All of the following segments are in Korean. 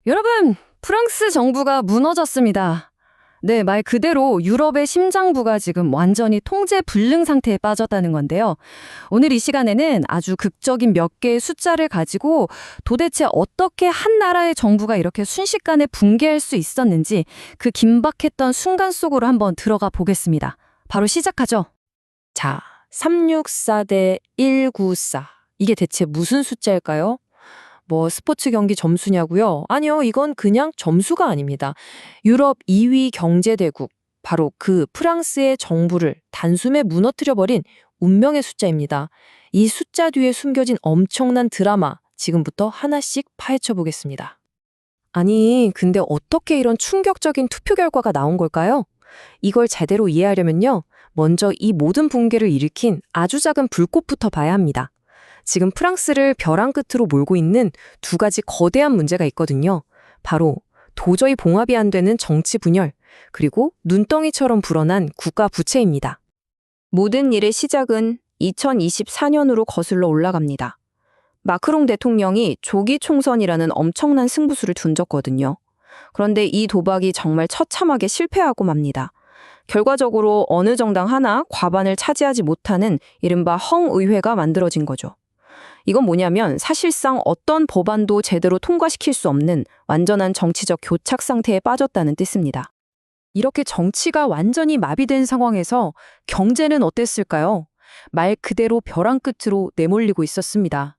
여러분, 프랑스 정부가 무너졌습니다. 네, 말 그대로 유럽의 심장부가 지금 완전히 통제 불능 상태에 빠졌다는 건데요. 오늘 이 시간에는 아주 극적인 몇 개의 숫자를 가지고 도대체 어떻게 한 나라의 정부가 이렇게 순식간에 붕괴할 수 있었는지 그 긴박했던 순간 속으로 한번 들어가 보겠습니다. 바로 시작하죠. 자, 364 대 194. 이게 대체 무슨 숫자일까요? 뭐 스포츠 경기 점수냐고요? 아니요, 이건 그냥 점수가 아닙니다. 유럽 2위 경제대국, 바로 그 프랑스의 정부를 단숨에 무너뜨려버린 운명의 숫자입니다. 이 숫자 뒤에 숨겨진 엄청난 드라마, 지금부터 하나씩 파헤쳐 보겠습니다. 아니, 근데 어떻게 이런 충격적인 투표 결과가 나온 걸까요? 이걸 제대로 이해하려면요, 먼저 이 모든 붕괴를 일으킨 아주 작은 불꽃부터 봐야 합니다. 지금 프랑스를 벼랑 끝으로 몰고 있는 두 가지 거대한 문제가 있거든요. 바로 도저히 봉합이 안 되는 정치 분열, 그리고 눈덩이처럼 불어난 국가 부채입니다. 모든 일의 시작은 2024년으로 거슬러 올라갑니다. 마크롱 대통령이 조기 총선이라는 엄청난 승부수를 던졌거든요. 그런데 이 도박이 정말 처참하게 실패하고 맙니다. 결과적으로 어느 정당 하나 과반을 차지하지 못하는 이른바 헝의회가 만들어진 거죠. 이건 뭐냐면 사실상 어떤 법안도 제대로 통과시킬 수 없는 완전한 정치적 교착 상태에 빠졌다는 뜻입니다. 이렇게 정치가 완전히 마비된 상황에서 경제는 어땠을까요? 말 그대로 벼랑 끝으로 내몰리고 있었습니다.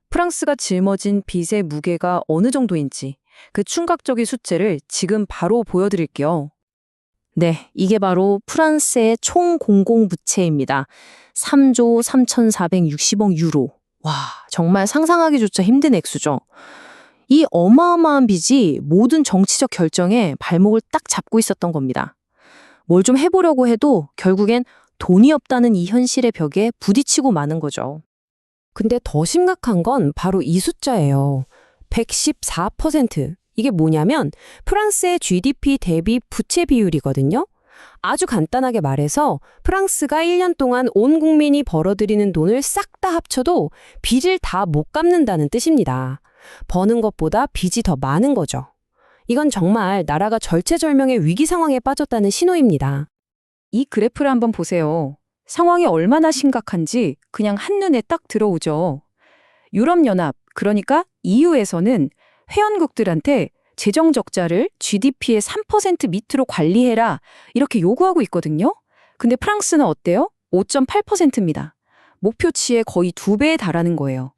프랑스가 짊어진 빚의 무게가 어느 정도인지 그 충격적인 수치를 지금 바로 보여드릴게요. 네, 이게 바로 프랑스의 총 공공부채입니다. 3조 3,460억 유로. 와, 정말 상상하기조차 힘든 액수죠. 이 어마어마한 빚이 모든 정치적 결정에 발목을 딱 잡고 있었던 겁니다. 뭘 좀 해보려고 해도 결국엔 돈이 없다는 이 현실의 벽에 부딪히고 마는 거죠. 근데 더 심각한 건 바로 이 숫자예요. 114%. 이게 뭐냐면 프랑스의 GDP 대비 부채 비율이거든요. 아주 간단하게 말해서 프랑스가 1년 동안 온 국민이 벌어들이는 돈을 싹 다 합쳐도 빚을 다 못 갚는다는 뜻입니다. 버는 것보다 빚이 더 많은 거죠. 이건 정말 나라가 절체절명의 위기 상황에 빠졌다는 신호입니다. 이 그래프를 한번 보세요. 상황이 얼마나 심각한지 그냥 한눈에 딱 들어오죠. 유럽연합, 그러니까 EU에서는 회원국들한테 재정 적자를 GDP의 3% 밑으로 관리해라 이렇게 요구하고 있거든요. 근데 프랑스는 어때요? 5.8%입니다. 목표치의 거의 2배에 달하는 거예요.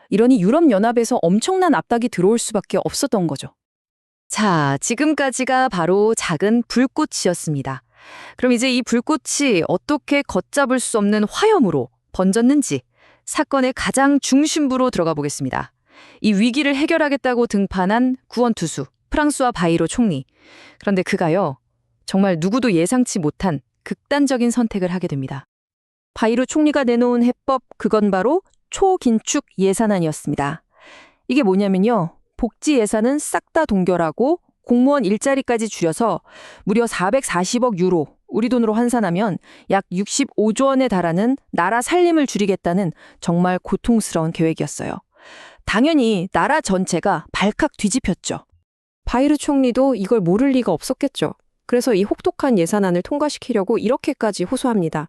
이러니 유럽연합에서 엄청난 압박이 들어올 수밖에 없었던 거죠. 자, 지금까지가 바로 작은 불꽃이었습니다. 그럼 이제 이 불꽃이 어떻게 걷잡을 수 없는 화염으로 번졌는지 사건의 가장 중심부로 들어가 보겠습니다. 이 위기를 해결하겠다고 등판한 구원투수 프랑수아 바이로 총리. 그런데 그가요, 정말 누구도 예상치 못한 극단적인 선택을 하게 됩니다. 바이로 총리가 내놓은 해법, 그건 바로 초긴축 예산안이었습니다. 이게 뭐냐면요, 복지 예산은 싹 다 동결하고 공무원 일자리까지 줄여서 무려 440억 유로, 우리 돈으로 환산하면 약 65조 원에 달하는 나라 살림을 줄이겠다는 정말 고통스러운 계획이었어요. 당연히 나라 전체가 발칵 뒤집혔죠. 바이르 총리도 이걸 모를 리가 없었겠죠. 그래서 이 혹독한 예산안을 통과시키려고 이렇게까지 호소합니다.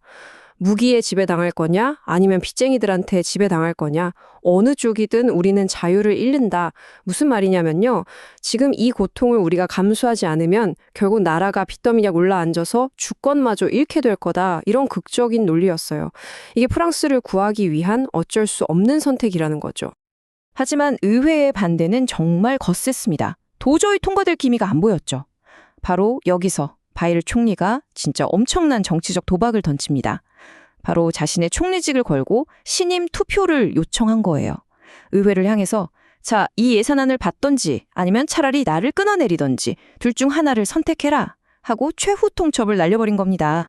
무기에 지배당할 거냐? 아니면 빚쟁이들한테 지배당할 거냐? 어느 쪽이든 우리는 자유를 잃는다. 무슨 말이냐면요, 지금 이 고통을 우리가 감수하지 않으면 결국 나라가 빚더미약 올라앉아서 주권마저 잃게 될 거다. 이런 극적인 논리였어요. 이게 프랑스를 구하기 위한 어쩔 수 없는 선택이라는 거죠. 하지만 의회의 반대는 정말 거셌습니다. 도저히 통과될 기미가 안 보였죠. 바로 여기서 바이르 총리가 진짜 엄청난 정치적 도박을 던집니다. 바로 자신의 총리직을 걸고 신임 투표를 요청한 거예요. 의회를 향해서 자, 이 예산안을 받던지 아니면 차라리 나를 끊어내리던지 둘 중 하나를 선택해라 하고 최후 통첩을 날려버린 겁니다.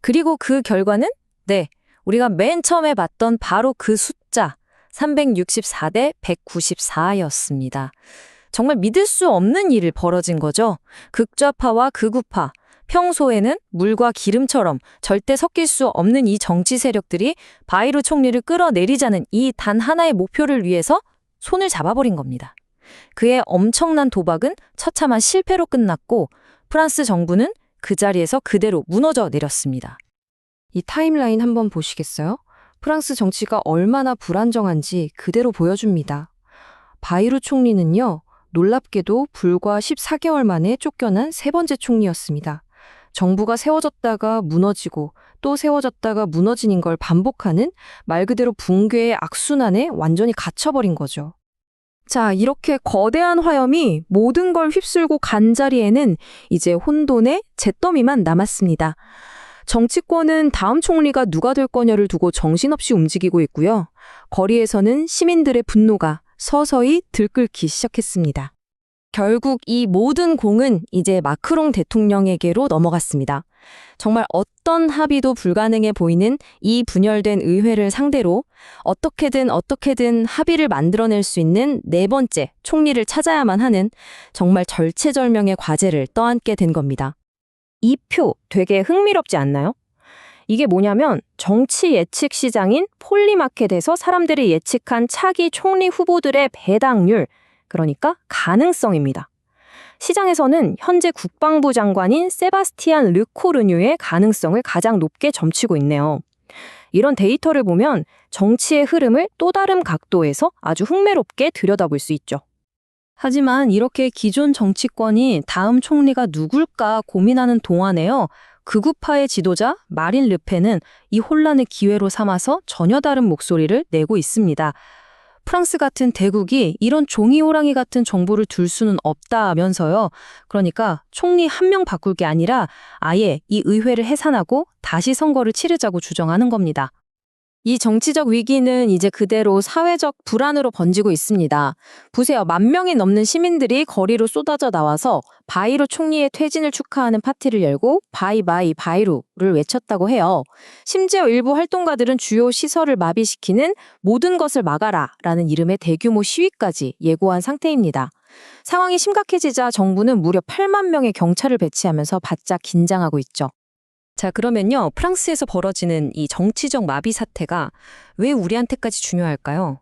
그리고 그 결과는 네, 우리가 맨 처음에 봤던 바로 그 숫자 364대 194였습니다. 정말 믿을 수 없는 일이 벌어진 거죠. 극좌파와 극우파, 평소에는 물과 기름처럼 절대 섞일 수 없는 이 정치 세력들이 바이로 총리를 끌어내리자는 이 단 하나의 목표를 위해서 손을 잡아버린 겁니다. 그의 엄청난 도박은 처참한 실패로 끝났고 프랑스 정부는 그 자리에서 그대로 무너져 내렸습니다. 이 타임라인 한번 보시겠어요? 프랑스 정치가 얼마나 불안정한지 그대로 보여줍니다. 바이루 총리는요, 놀랍게도 불과 14개월 만에 쫓겨난 세 번째 총리였습니다. 정부가 세워졌다가 무너지고 또 세워졌다가 무너지는 걸 반복하는 말 그대로 붕괴의 악순환에 완전히 갇혀버린 거죠. 자, 이렇게 거대한 화염이 모든 걸 휩쓸고 간 자리에는 이제 혼돈의 잿더미만 남았습니다. 정치권은 다음 총리가 누가 될 거냐를 두고 정신없이 움직이고 있고요. 거리에서는 시민들의 분노가 서서히 들끓기 시작했습니다. 결국 이 모든 공은 이제 마크롱 대통령에게로 넘어갔습니다. 정말 어떤 합의도 불가능해 보이는 이 분열된 의회를 상대로 어떻게든 합의를 만들어낼 수 있는 네 번째 총리를 찾아야만 하는 정말 절체절명의 과제를 떠안게 된 겁니다. 이 표 되게 흥미롭지 않나요? 이게 뭐냐면 정치 예측 시장인 폴리마켓에서 사람들이 예측한 차기 총리 후보들의 배당률, 그러니까 가능성입니다. 시장에서는 현재 국방부 장관인 세바스티안 르코르뉴의 가능성을 가장 높게 점치고 있네요. 이런 데이터를 보면 정치의 흐름을 또 다른 각도에서 아주 흥미롭게 들여다볼 수 있죠. 하지만 이렇게 기존 정치권이 다음 총리가 누굴까 고민하는 동안에요. 극우파의 지도자 마린 르펜은 이 혼란을 기회로 삼아서 전혀 다른 목소리를 내고 있습니다. 프랑스 같은 대국이 이런 종이 호랑이 같은 정부를 둘 수는 없다면서요. 그러니까 총리 한 명 바꿀 게 아니라 아예 이 의회를 해산하고 다시 선거를 치르자고 주장하는 겁니다. 이 정치적 위기는 이제 그대로 사회적 불안으로 번지고 있습니다. 보세요. 10,000명이 넘는 시민들이 거리로 쏟아져 나와서 바이루 총리의 퇴진을 축하하는 파티를 열고 바이바이 바이루를 외쳤다고 해요. 심지어 일부 활동가들은 주요 시설을 마비시키는 모든 것을 막아라 라는 이름의 대규모 시위까지 예고한 상태입니다. 상황이 심각해지자 정부는 무려 8만 명의 경찰을 배치하면서 바짝 긴장하고 있죠. 자, 그러면요. 프랑스에서 벌어지는 이 정치적 마비 사태가 왜 우리한테까지 중요할까요?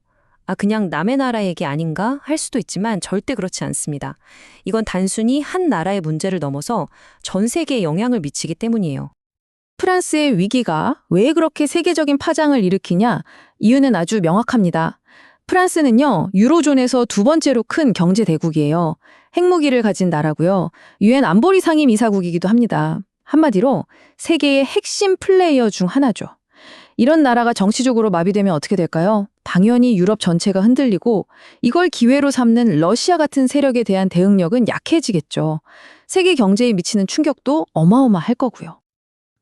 그냥 남의 나라 얘기 아닌가 할 수도 있지만 절대 그렇지 않습니다. 이건 단순히 한 나라의 문제를 넘어서 전 세계에 영향을 미치기 때문이에요. 프랑스의 위기가 왜 그렇게 세계적인 파장을 일으키냐? 이유는 아주 명확합니다. 프랑스는요, 유로존에서 두 번째로 큰 경제 대국이에요. 핵무기를 가진 나라고요. 유엔 안보리 상임 이사국이기도 합니다. 한마디로 세계의 핵심 플레이어 중 하나죠. 이런 나라가 정치적으로 마비되면 어떻게 될까요? 당연히 유럽 전체가 흔들리고 이걸 기회로 삼는 러시아 같은 세력에 대한 대응력은 약해지겠죠. 세계 경제에 미치는 충격도 어마어마할 거고요.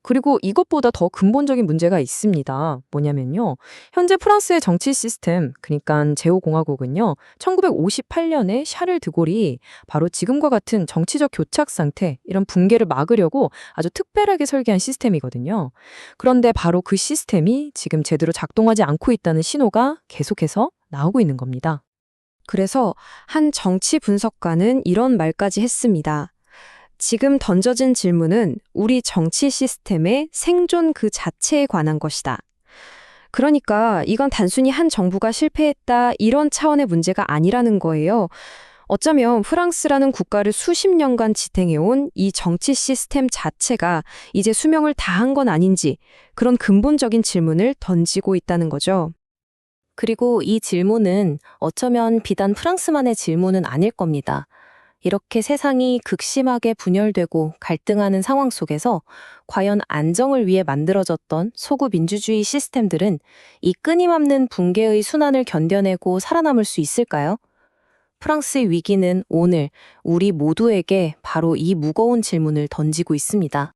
그리고 이것보다 더 근본적인 문제가 있습니다. 뭐냐면요. 현재 프랑스의 정치 시스템, 그러니까 제5공화국은요. 1958년에 샤를 드골이 바로 지금과 같은 정치적 교착 상태, 이런 붕괴를 막으려고 아주 특별하게 설계한 시스템이거든요. 그런데 바로 그 시스템이 지금 제대로 작동하지 않고 있다는 신호가 계속해서 나오고 있는 겁니다. 그래서 한 정치 분석가는 이런 말까지 했습니다. 지금 던져진 질문은 우리 정치 시스템의 생존 그 자체에 관한 것이다. 그러니까 이건 단순히 한 정부가 실패했다 이런 차원의 문제가 아니라는 거예요. 어쩌면 프랑스라는 국가를 수십 년간 지탱해온 이 정치 시스템 자체가 이제 수명을 다한 건 아닌지 그런 근본적인 질문을 던지고 있다는 거죠. 그리고 이 질문은 어쩌면 비단 프랑스만의 질문은 아닐 겁니다. 이렇게 세상이 극심하게 분열되고 갈등하는 상황 속에서 과연 안정을 위해 만들어졌던 소구 민주주의 시스템들은 이 끊임없는 붕괴의 순환을 견뎌내고 살아남을 수 있을까요? 프랑스의 위기는 오늘 우리 모두에게 바로 이 무거운 질문을 던지고 있습니다.